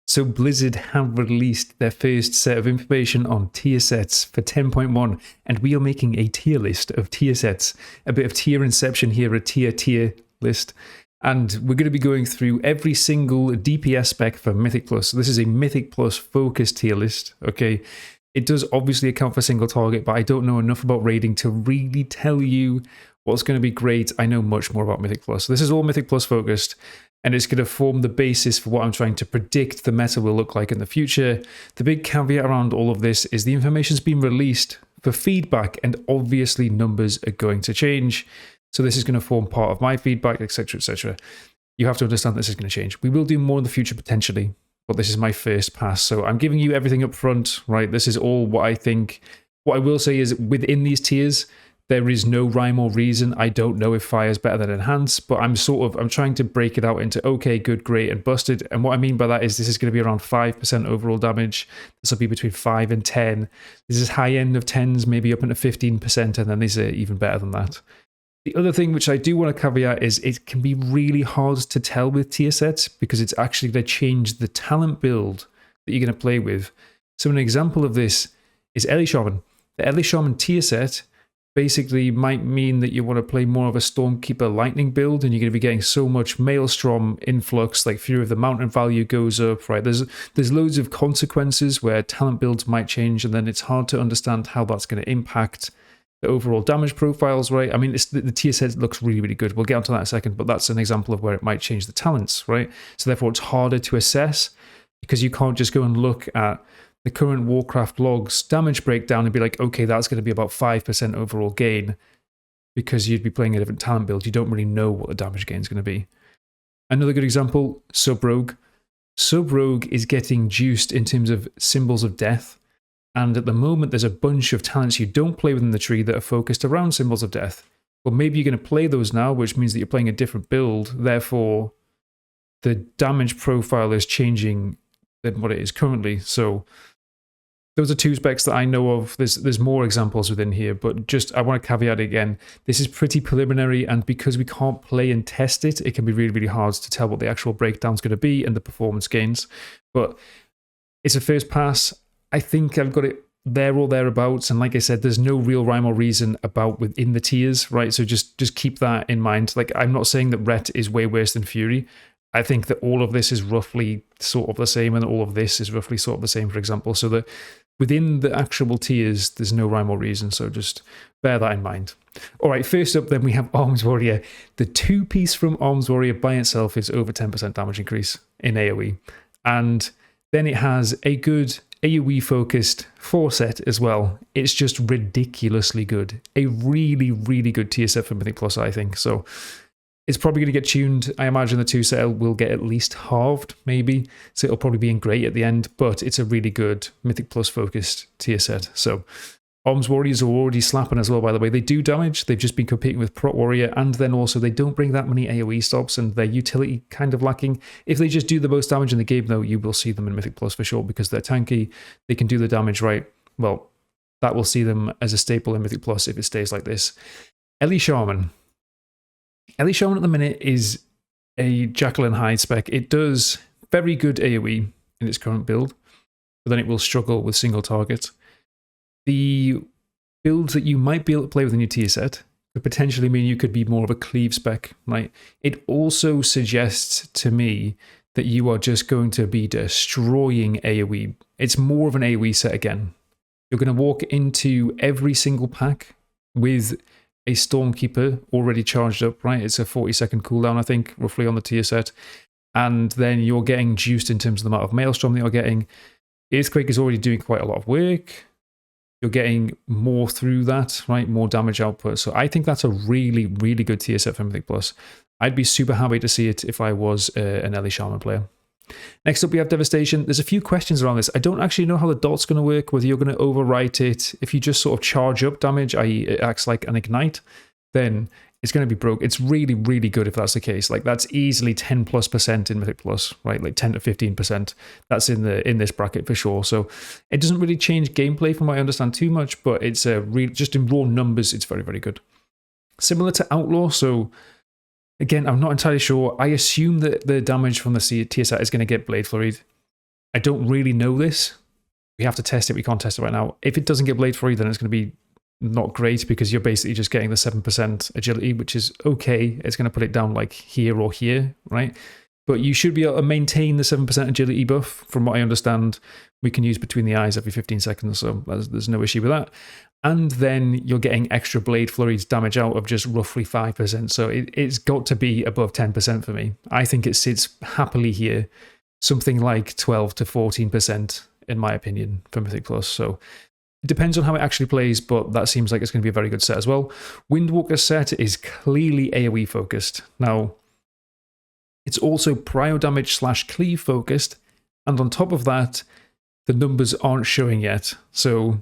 So Blizzard have released their first set of information on tier sets for 10.1, and we are making a tier list of tier sets. A bit of tier inception here, a tier list. And we're going to be going through every single DPS spec for Mythic Plus. So this is a Mythic Plus focused tier list, okay? It does obviously account for single target, but I don't know enough about raiding to really tell you what's going to be great. I know much more about Mythic Plus. So this is all Mythic Plus focused, and it's going to form the basis for what I'm trying to predict the meta will look like in the future. The big caveat around all of this is the information's been released for feedback, and obviously numbers are going to change. So this is going to form part of my feedback, etc., etc. You have to understand this is going to change. We will do more in the future potentially, but this is my first pass. So I'm giving you everything up front, right? This is all what I think. What I will say is within these tiers, there is no rhyme or reason. I don't know if fire is better than enhance, but I'm trying to break it out into okay, good, great, and busted. And what I mean by that is this is going to be around 5% overall damage. This will be between 5 and 10. This is high end of 10s, maybe up into 15%, and then these are even better than that. The other thing which I do want to caveat is it can be really hard to tell with tier sets because it's actually going to change the talent build that you're going to play with. So an example of this is Ele Shaman. The Ele Shaman tier set basically might mean that you want to play more of a Stormkeeper Lightning build, and you're going to be getting so much Maelstrom influx, like Fury of the Mountain value goes up, right? There's loads of consequences where talent builds might change, and then it's hard to understand how that's going to impact the overall damage profiles, right? I mean, the tier set looks really, really good. We'll get onto that in a second, but that's an example of where it might change the talents, right? So therefore, it's harder to assess because you can't just go and look at the current Warcraft logs damage breakdown and be like, okay, that's going to be about 5% overall gain because you'd be playing a different talent build. You don't really know what the damage gain is going to be. Another good example, Sub-Rogue. Sub-Rogue is getting juiced in terms of Symbols of Death. And at the moment, there's a bunch of talents you don't play within the tree that are focused around Symbols of Death. Well, maybe you're going to play those now, which means that you're playing a different build. Therefore, the damage profile is changing than what it is currently. So those are two specs that I know of. There's more examples within here, but just I want to caveat again, this is pretty preliminary, and because we can't play and test it, it can be really, really hard to tell what the actual breakdown is going to be and the performance gains. But it's a first pass. I think I've got it there or thereabouts, and like I said, there's no real rhyme or reason about within the tiers, right? So just keep that in mind. Like, I'm not saying that Ret is way worse than Fury. I think that all of this is roughly sort of the same, and all of this is roughly sort of the same, for example. So that within the actual tiers, there's no rhyme or reason, so just bear that in mind. All right, first up then we have Arms Warrior. The two-piece from Arms Warrior by itself is over 10% damage increase in AoE. And then it has a good AoE-focused 4-set as well. It's just ridiculously good. A really, really good tier set for Mythic Plus, I think. So it's probably going to get tuned. I imagine the 2-set will get at least halved, maybe. So it'll probably be in great at the end, but it's a really good Mythic Plus focused tier set. So Arms Warriors are already slapping as well, by the way. They do damage. They've just been competing with Prot Warrior, and then also they don't bring that many AoE stops, and their utility kind of lacking. If they just do the most damage in the game, though, you will see them in Mythic Plus for sure, because they're tanky. They can do the damage right. Well, that will see them as a staple in Mythic Plus if it stays like this. Ele Shaman. Ele Shaman at the minute is a Jackal and Hyde spec. It does very good AoE in its current build, but then it will struggle with single target. The builds that you might be able to play with a new tier set could potentially mean you could be more of a cleave spec, right? It also suggests to me that you are just going to be destroying AoE. It's more of an AoE set again. You're going to walk into every single pack with a Stormkeeper already charged up, right? It's a 40-second cooldown, I think, roughly on the tier set. And then you're getting juiced in terms of the amount of Maelstrom that you're getting. Earthquake is already doing quite a lot of work. You're getting more through that, right? More damage output. So I think that's a really, really good tier set for Mythic Plus. I'd be super happy to see it if I was an Ele Shaman player. Next up, we have Devastation. There's a few questions around this. I don't actually know how the dot's going to work, whether you're going to overwrite it. If you just sort of charge up damage, i.e. it acts like an ignite, then it's going to be broke. It's really, really good if that's the case. Like, that's easily 10+% in Mythic Plus, right? Like 10 to 15%. That's in this bracket for sure. So it doesn't really change gameplay from what I understand too much, but it's just in raw numbers, it's very, very good. Similar to Outlaw, so again, I'm not entirely sure. I assume that the damage from the tier set is going to get Blade Flurried. I don't really know this. We have to test it. We can't test it right now. If it doesn't get Blade Flurry, then it's going to be not great because you're basically just getting the 7% agility, which is okay. It's going to put it down like here or here, right? But you should be able to maintain the 7% agility buff. From what I understand, we can use between the eyes every 15 seconds, so there's no issue with that. And then you're getting extra Blade Flurries damage out of just roughly 5%. So it's got to be above 10% for me. I think it sits happily here, something like 12 to 14%, in my opinion, for Mythic Plus. So it depends on how it actually plays, but that seems like it's going to be a very good set as well. Windwalker set is clearly AoE focused. Now, it's also prio damage / cleave focused, and on top of that, the numbers aren't showing yet. So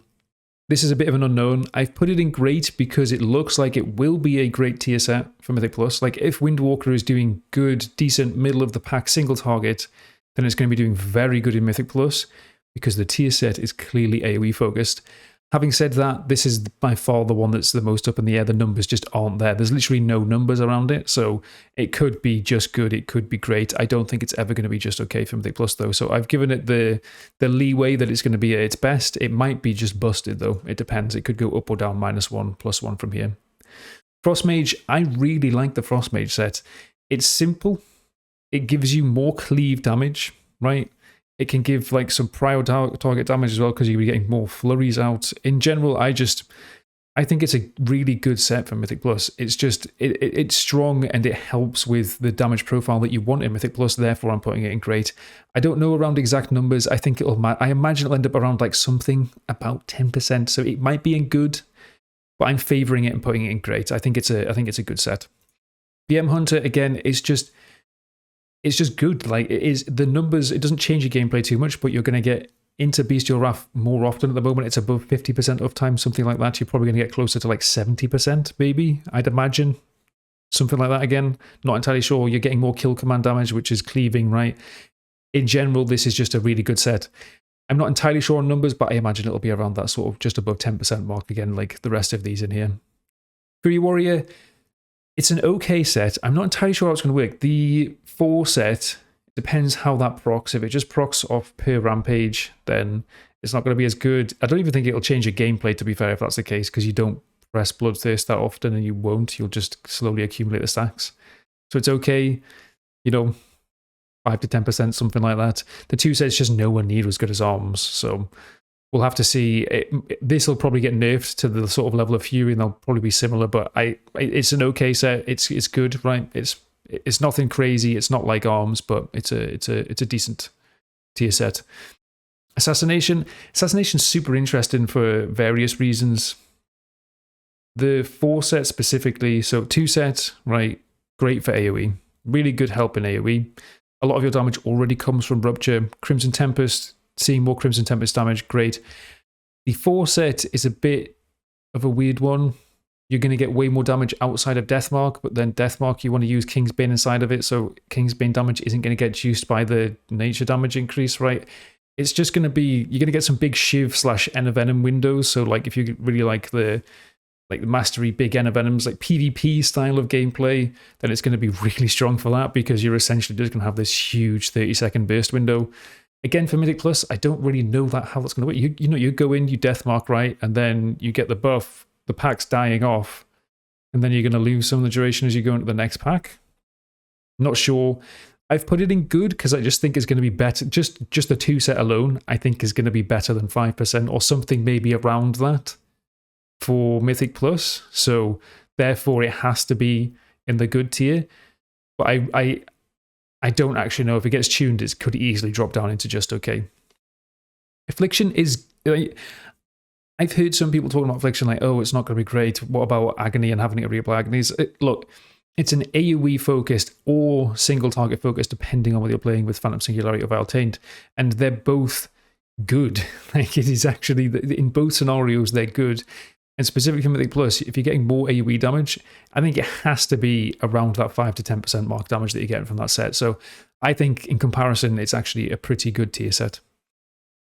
this is a bit of an unknown. I've put it in great because it looks like it will be a great tier set for Mythic Plus. Like if Windwalker is doing good, decent, middle of the pack single target, then it's going to be doing very good in Mythic Plus because the tier set is clearly AoE focused. Having said that, this is by far the one that's the most up in the air. The numbers just aren't there. There's literally no numbers around it, so it could be just good, it could be great. I don't think it's ever going to be just okay for Mythic Plus, though, so I've given it the leeway that it's going to be at its best. It might be just busted, though. It depends. It could go up or down, -1, +1 from here. Frost Mage, I really like the Frost Mage set. It's simple. It gives you more cleave damage, right? It can give like some prio target damage as well because you'll be getting more flurries out. In general, I think it's a really good set for Mythic Plus. It's just, it's strong and it helps with the damage profile that you want in Mythic Plus. Therefore, I'm putting it in great. I don't know around exact numbers. I think I imagine it'll end up around like something about 10%. So it might be in good, but I'm favoring it and putting it in great. I think it's a good set. BM Hunter, again, it's just good. Like it is the numbers, it doesn't change your gameplay too much, but you're going to get into Bestial Wrath more often at the moment. It's above 50% of time, something like that. You're probably going to get closer to like 70%, maybe, I'd imagine. Something like that again. Not entirely sure. You're getting more kill command damage, which is cleaving, right? In general, this is just a really good set. I'm not entirely sure on numbers, but I imagine it'll be around that sort of just above 10% mark again, like the rest of these in here. Fury Warrior, it's an okay set. I'm not entirely sure how it's going to work. The 4 set depends how that procs. If it just procs off per rampage, then it's not going to be as good. I don't even think it'll change your gameplay, to be fair, if that's the case, because you don't press Bloodthirst that often and you won't. You'll just slowly accumulate the stacks. So it's okay, 5 to 10%, something like that. The 2 sets just nowhere near as good as Arms, so we'll have to see. This will probably get nerfed to the sort of level of Fury, and they'll probably be similar. But it's an okay set. It's good, right? It's nothing crazy. It's not like Arms, but it's a decent tier set. Assassination's super interesting for various reasons. The 4 set specifically, so 2 sets, right? Great for AoE. Really good help in AoE. A lot of your damage already comes from Rupture. Crimson Tempest. Seeing more Crimson Tempest damage, great. The 4 set is a bit of a weird one. You're going to get way more damage outside of Deathmark, but then Deathmark, you want to use Kingsbane inside of it, so Kingsbane damage isn't going to get juiced by the nature damage increase, right? It's just going to be, you're going to get some big Shiv / Ennevenom windows, so like if you really like the Mastery bigEnnevenoms, like PvP style of gameplay, then it's going to be really strong for that because you're essentially just going to have this huge 30-second burst window. Again, for Mythic Plus, I don't really know how that's going to work. You go in, you Deathmark, right? And then you get the buff, the pack's dying off, and then you're going to lose some of the duration as you go into the next pack. I'm not sure. I've put it in good because I just think it's going to be better. Just the 2 set alone, I think is going to be better than 5% or something maybe around that for Mythic Plus. So therefore, it has to be in the good tier. But I don't actually know. If it gets tuned, it could easily drop down into just okay. Affliction is... I've heard some people talking about Affliction like, oh, it's not going to be great. What about Agony and having to reapply Agonies? Look, it's an AoE focused or single target focused, depending on whether you're playing with Phantom Singularity or Vile Taint. And they're both good. Like, it is actually... In both scenarios, they're good. And specifically for Mythic Plus, if you're getting more AoE damage, I think it has to be around that 5 to 10% mark damage that you're getting from that set. So I think in comparison, it's actually a pretty good tier set.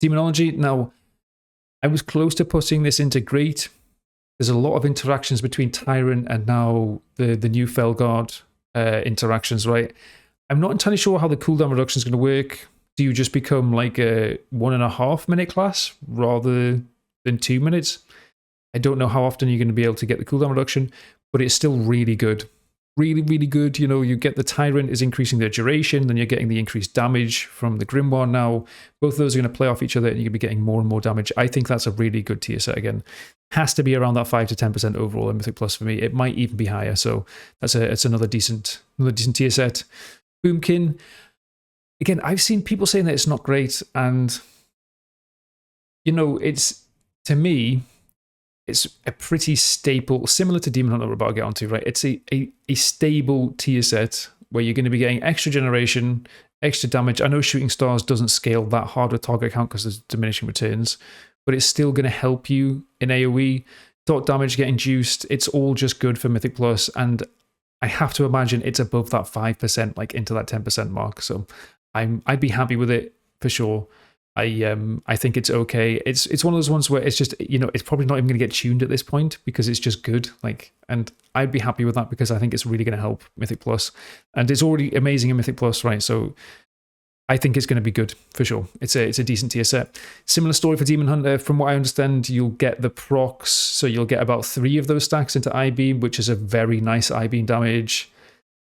Demonology, now, I was close to putting this into great. There's a lot of interactions between Tyrant and now the new Felguard interactions, right? I'm not entirely sure how the cooldown reduction is going to work. Do you just become like a 1.5 minute class rather than 2 minutes? I don't know how often you're going to be able to get the cooldown reduction, but it's still really good. Really, really good. You know, you get the Tyrant is increasing their duration, then you're getting the increased damage from the Grimoire now. Both of those are going to play off each other and you're going to be getting more and more damage. I think that's a really good tier set again. Has to be around that 5 to 10% overall in Mythic Plus for me. It might even be higher, so it's another decent tier set. Boomkin. Again, I've seen people saying that it's not great, and you know, to me, it's a pretty staple, similar to Demon Hunter we're about to get onto, right? It's a stable tier set where you're going to be getting extra generation, extra damage. I know Shooting Stars doesn't scale that hard with target count because there's diminishing returns, but it's still going to help you in AoE. Dot damage getting juiced. It's all just good for Mythic Plus, and I have to imagine it's above that 5%, like into that 10% mark. So I'd be happy with it for sure. I think it's okay. It's one of those ones where it's just, you know, it's probably not even going to get tuned at this point because it's just good. Like, and I'd be happy with that because I think it's really going to help Mythic Plus, and it's already amazing in Mythic Plus, right? So I think it's going to be good for sure. It's a decent tier set. Similar story for Demon Hunter. From what I understand, you'll get the procs, so you'll get about 3 of those stacks into I-Beam, which is a very nice I-Beam damage.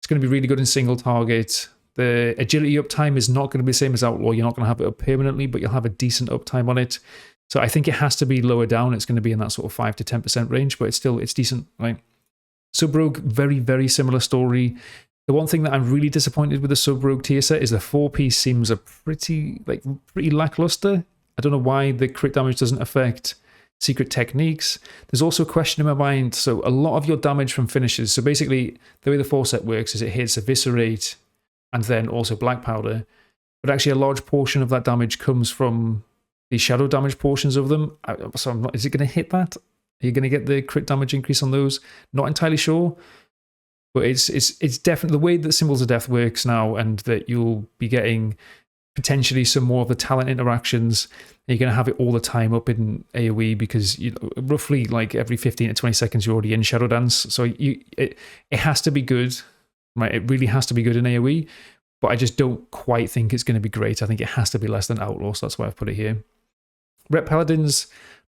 It's going to be really good in single target. The agility uptime is not going to be the same as Outlaw. You're not going to have it up permanently, but you'll have a decent uptime on it. So I think it has to be lower down. It's going to be in that sort of 5 to 10% range, but it's decent, right? Sub Rogue, very, very similar story. The one thing that I'm really disappointed with the Sub Rogue tier set is the 4-piece seems a pretty lackluster. I don't know why the crit damage doesn't affect secret techniques. There's also a question in my mind. So a lot of your damage from finishes. So basically, the way the 4 set works is it hits Eviscerate, and then also Black Powder. But actually a large portion of that damage comes from the shadow damage portions of them. So I'm not, is it going to hit that? Are you going to get the crit damage increase on those? Not entirely sure. But it's definitely the way that Symbols of Death works now, and that you'll be getting potentially some more of the talent interactions. You're going to have it all the time up in AoE because roughly like every 15 to 20 seconds you're already in Shadow Dance. So it has to be good. Right, it really has to be good in AoE, but I just don't quite think it's going to be great. I think it has to be less than Outlaw, so that's why I've put it here. Ret Paladin's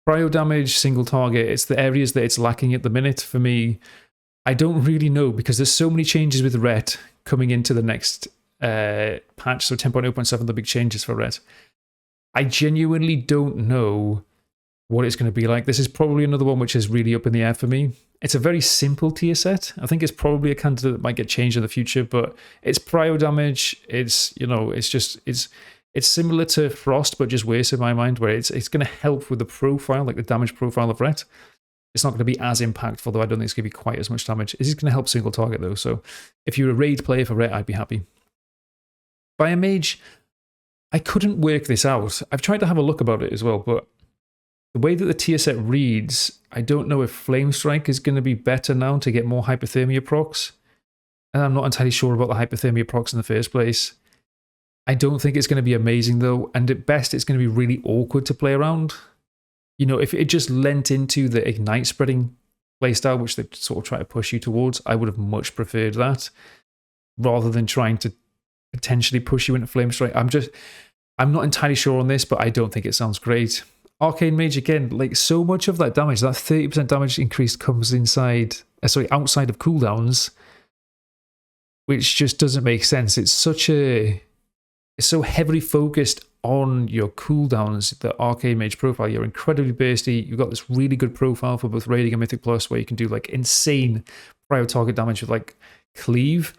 prio damage, single target, it's the areas that it's lacking at the minute for me. I don't really know because there's so many changes with Ret coming into the next patch, so 10.0.7, the big changes for Ret. I genuinely don't know what it's going to be like. This is probably another one which is really up in the air for me. It's a very simple tier set. I think it's probably a candidate that might get changed in the future, but it's prio damage. It's, you know, it's similar to Frost, but just worse in my mind, where it's going to help with the profile, like the damage profile of Ret. It's not going to be as impactful, though I don't think it's going to be quite as much damage. It is going to help single target, though, so if you're a raid player for Ret, I'd be happy. Fire Mage, I couldn't work this out. I've tried to have a look about it as well, but the way that the tier set reads, I don't know if Flame Strike is going to be better now to get more hypothermia procs. And I'm not entirely sure about the hypothermia procs in the first place. I don't think it's going to be amazing though, and at best it's going to be really awkward to play around. You know, if it just lent into the Ignite spreading playstyle, which they sort of try to push you towards, I would have much preferred that, rather than trying to potentially push you into Flame Strike. I'm not entirely sure on this, but I don't think it sounds great. Arcane Mage, again, like so much of that damage, that 30% damage increase comes outside of cooldowns, which just doesn't make sense. It's so heavily focused on your cooldowns, the Arcane Mage profile. You're incredibly bursty. You've got this really good profile for both Raiding and Mythic Plus, where you can do like insane prio target damage with like Cleave,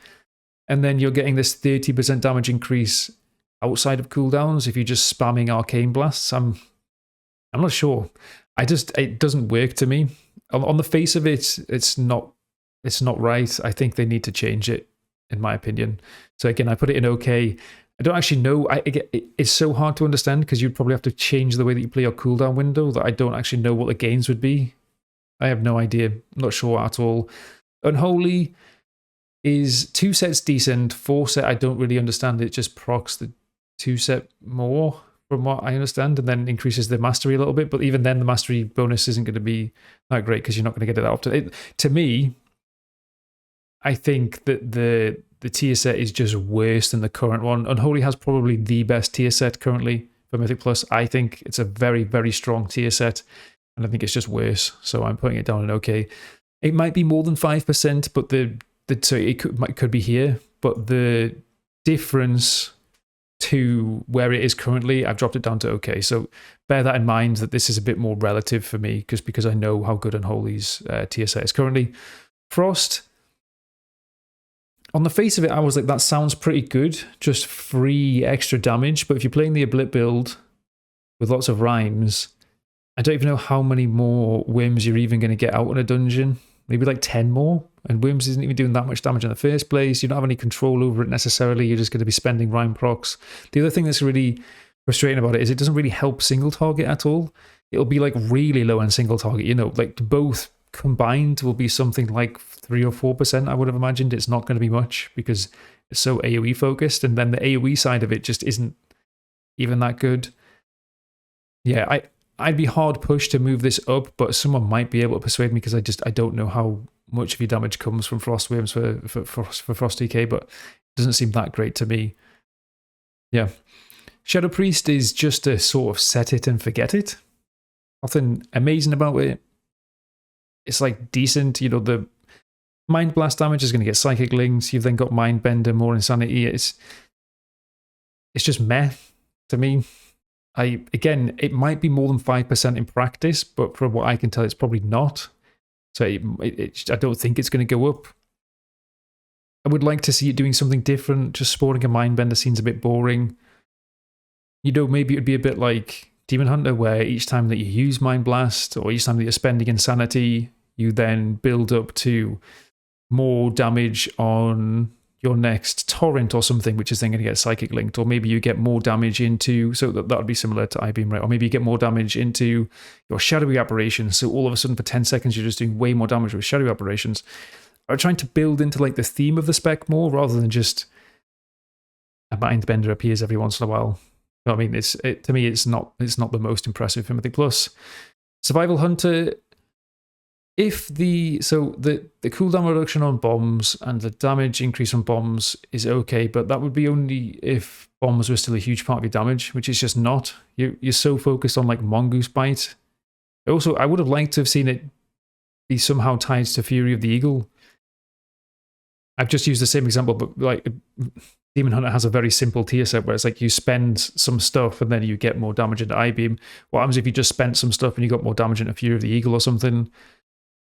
and then you're getting this 30% damage increase outside of cooldowns if you're just spamming Arcane Blasts. I'm not sure. It doesn't work to me. On the face of it, it's not right. I think they need to change it, in my opinion. So again, I put it in okay. I don't actually know. It's so hard to understand because you'd probably have to change the way that you play your cooldown window that I don't actually know what the gains would be. I have no idea. I'm not sure at all. Unholy is 2 sets decent. 4 set, I don't really understand. It just procs the 2 set more, from what I understand, and then increases the mastery a little bit. But even then, the mastery bonus isn't going to be that great because you're not going to get it that often. To me, I think that the tier set is just worse than the current one. Unholy has probably the best tier set currently for Mythic Plus. I think it's a very, very strong tier set, and I think it's just worse. So I'm putting it down in okay. It might be more than 5%, but so it could be here, but the difference to where it is currently, I've dropped it down to okay. So bear that in mind, that this is a bit more relative for me, because I know how good Unholy's tier set is currently. Frost, on the face of it, I was like, that sounds pretty good, just free extra damage. But if you're playing the Oblit build with lots of rhymes, I don't even know how many more whims you're even going to get out in a dungeon. Maybe like 10 more. And whims isn't even doing that much damage in the first place. You don't have any control over it necessarily. You're just going to be spending rhyme procs. The other thing that's really frustrating about it is it doesn't really help single target at all. It'll be like really low on single target. You know, like both combined will be something like 3 or 4%, I would have imagined. It's not going to be much because it's so AoE focused. And then the AoE side of it just isn't even that good. Yeah, I'd be hard pushed to move this up, but someone might be able to persuade me, because I don't know how much of your damage comes from Frost Whims for Frost DK, but it doesn't seem that great to me. Yeah. Shadow Priest is just a sort of set it and forget it. Nothing amazing about it. It's like decent, you know, the Mind Blast damage is going to get Psychic Links. You've then got Mind Bender, more Insanity. It's just meh to me. Again, it might be more than 5% in practice, but from what I can tell, it's probably not. So I don't think it's going to go up. I would like to see it doing something different. Just sporting a Mindbender seems a bit boring. You know, maybe it would be a bit like Demon Hunter, where each time that you use Mind Blast, or each time that you're spending Insanity, you then build up to more damage on your next torrent or something, which is then going to get psychic linked. Or maybe you get more damage into, so that would be similar to I-Beam, right? Or maybe you get more damage into your shadowy aberrations. So all of a sudden for 10 seconds, you're just doing way more damage with shadowy aberrations. I'm trying to build into like the theme of the spec more, rather than just a Mindbender appears every once in a while. I mean, to me, it's not the most impressive for Mythic Plus. Survival Hunter, if the cooldown reduction on bombs and the damage increase on bombs is okay, but that would be only if bombs were still a huge part of your damage, which is just not. You're so focused on like Mongoose Bite. Also, I would have liked to have seen it be somehow tied to Fury of the Eagle. I've just used the same example, but like Demon Hunter has a very simple tier set where it's like you spend some stuff and then you get more damage into I-Beam. What happens if you just spent some stuff and you got more damage into Fury of the Eagle or something?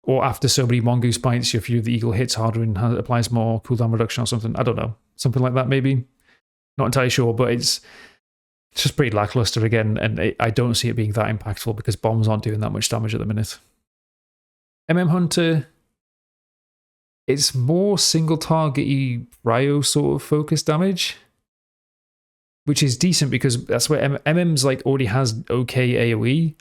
Or after so many Mongoose Bites, your Fury of the Eagle hits harder and applies more cooldown reduction or something. I don't know. Something like that, maybe. Not entirely sure, but it's just pretty lackluster again, and I don't see it being that impactful because bombs aren't doing that much damage at the minute. Hunter, it's more single-target-y Bryo sort of focus damage, which is decent because that's where MM's like already has okay AoE,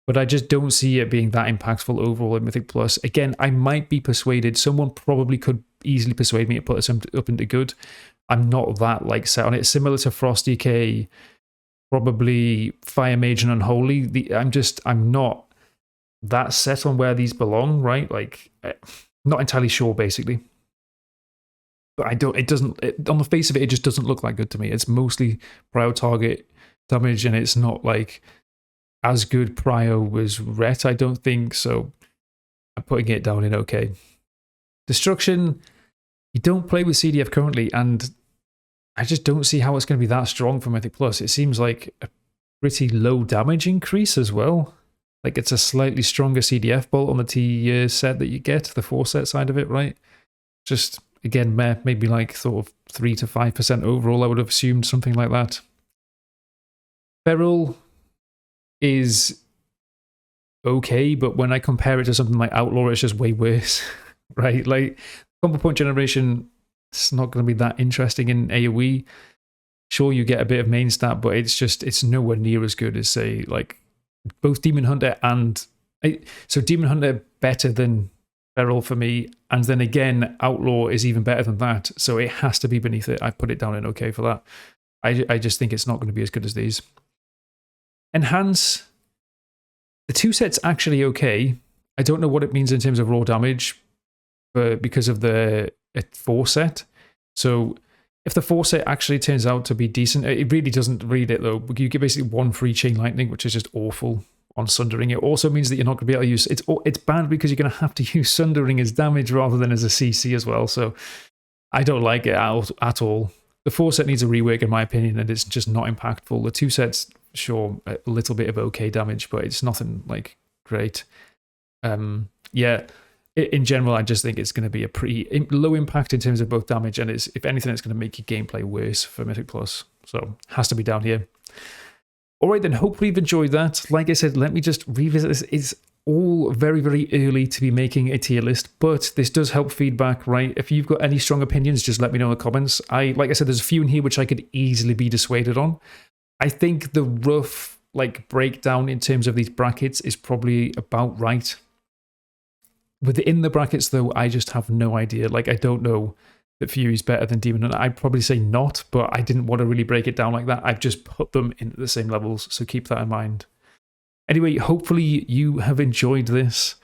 but I just don't see it being that impactful overall in Mythic Plus. Again, I might be persuaded. Someone probably could easily persuade me to put this up into good. I'm not that like set on it. Similar to Frost DK, probably Fire Mage and Unholy. I'm not that set on where these belong, right? Like, not entirely sure, basically. But on the face of it, it just doesn't look that good to me. It's mostly prio target damage, and it's not like as good prio as Ret, I don't think. So I'm putting it down in okay. Destruction, you don't play with CDF currently, and I just don't see how it's going to be that strong for Mythic Plus. It seems like a pretty low damage increase as well. Like it's a slightly stronger CDF bolt on the T set that you get, the 4-set side of it, right? Just, again, maybe like sort of 3 to 5% overall, I would have assumed something like that. Feral is okay, but when I compare it to something like Outlaw, it's just way worse, right? Like, combo point generation, it's not going to be that interesting in AoE. Sure, you get a bit of main stat, but it's nowhere near as good as, say, like, both Demon Hunter and... So Demon Hunter better than Feral for me, and then again, Outlaw is even better than that, so it has to be beneath it. I put it down in okay for that. I just think it's not going to be as good as these. Enhance, the 2-set's actually okay. I don't know what it means in terms of raw damage, but because of the 4-set. So if the 4 set actually turns out to be decent, it really doesn't read it though. You get basically 1 free Chain Lightning, which is just awful on Sundering. It also means that you're not going to be able to use... It's bad because you're going to have to use Sundering as damage rather than as a CC as well. So I don't like it at all. The 4 set needs a rework in my opinion, and it's just not impactful. The 2 sets, sure, a little bit of okay damage, but it's nothing like great. Yeah, in general, I just think it's going to be a pretty low impact in terms of both damage, and it's, if anything, it's going to make your gameplay worse for Mythic Plus. So has to be down here. All right, then, hopefully you've enjoyed that. Like I said, let me just revisit this. It's all very, very early to be making a tier list, but this does help feedback, right? If you've got any strong opinions, just let me know in the comments. Like I said, there's a few in here which I could easily be dissuaded on. I think the rough breakdown in terms of these brackets is probably about right. Within the brackets, though, I just have no idea. I don't know that Fury's better than Demon Hunter. I'd probably say not, but I didn't want to really break it down like that. I've just put them into the same levels, so keep that in mind. Anyway, hopefully you have enjoyed this.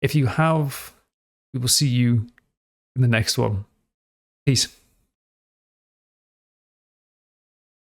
If you have, we will see you in the next one. Peace.